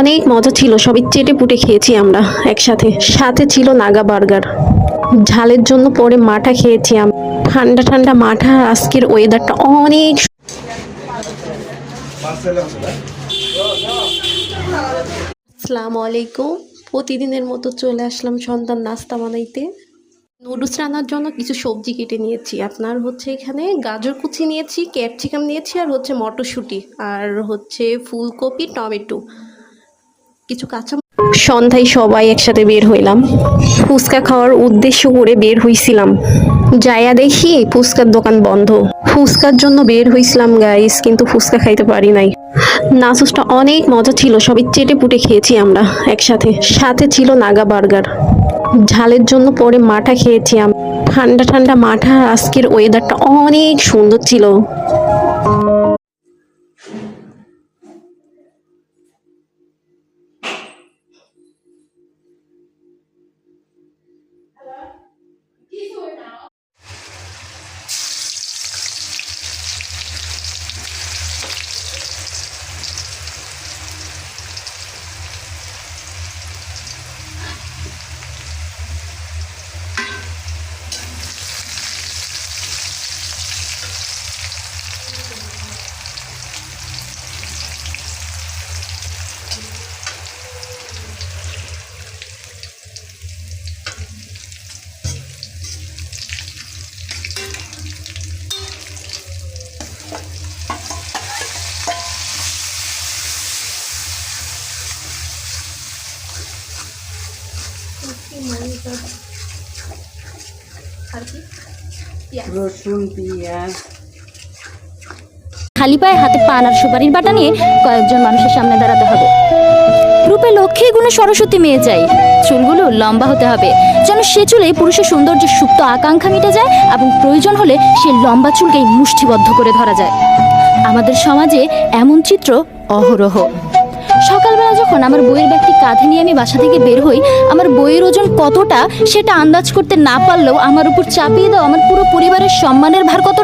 অনেক মজা ছিল, সবাই চেটে পুটে খেয়েছি আমরা একসাথে। সাথে ছিল নাগা বার্গার। ঝালের জন্য পরে মাঠা খেয়েছি আমরা, ঠান্ডা ঠান্ডা মাঠা। আজকের ওয়েদারটা অনেক আসসালামু আলাইকুম। প্রতিদিনের মতো চলে আসলাম সন্ধ্যার নাস্তা বানাইতে। নুডলস রান্নার জন্য কিছু সবজি কেটে নিয়েছি। আপনার হচ্ছে এখানে গাজর কুচি নিয়েছি, ক্যাপসিকাম নিয়েছি, আর হচ্ছে মটরশুঁটি, আর হচ্ছে ফুলকপি, টমেটো, কিছু কাঁচা। সন্ধ্যায় সবাই একসাথে বের হইলাম, ফুচকা খাওয়ার উদ্দেশ্য করে বের হইছিলাম। যাইয়া দেখি ফুচকার দোকান বন্ধ। ফুচকার জন্য বের হইছিলাম গাইস, কিন্তু ফুচকা খাইতে পারি নাই। নাচুসটা অনেক মজা ছিল, সবাই চেটে পুটে খেয়েছি আমরা একসাথে। সাথে ছিল নাগা বার্গার। ঝালের জন্য পরে মাঠা খেয়েছি আমরা, ঠান্ডা ঠান্ডা মাঠা। আজকের ওয়েদারটা অনেক সুন্দর ছিল। রসুন, পেঁয়াজ। খালি পায়ে হাতে পান আর সুপারির বাটা নিয়ে কয়েকজন মানুষের সামনে দাঁড়াতে হবে। রূপে লক্ষ্মী গুণে সরস্বতী মেয়ে চাই। চুলগুলো লম্বা হতে হবে, যেন সে চুলে পুরুষের সৌন্দর্যের সুপ্ত আকাঙ্ক্ষা মিটে যায়, এবং প্রয়োজন হলে সে লম্বা চুলকেই মুষ্টিবদ্ধ করে ধরা যায়। আমাদের সমাজে এমন চিত্র অহরহ। সকালবেলা যখন আমার বইয়ের ব্যাগটি কাঁধে নিয়ে আমি বাসা থেকে বের হই, আমার বইয়ের ওজন কতটা সেটা আন্দাজ করতে না পারলেও আমার উপর চাপিয়ে দাও আমার পুরো পরিবারের সম্মানের ভার কত।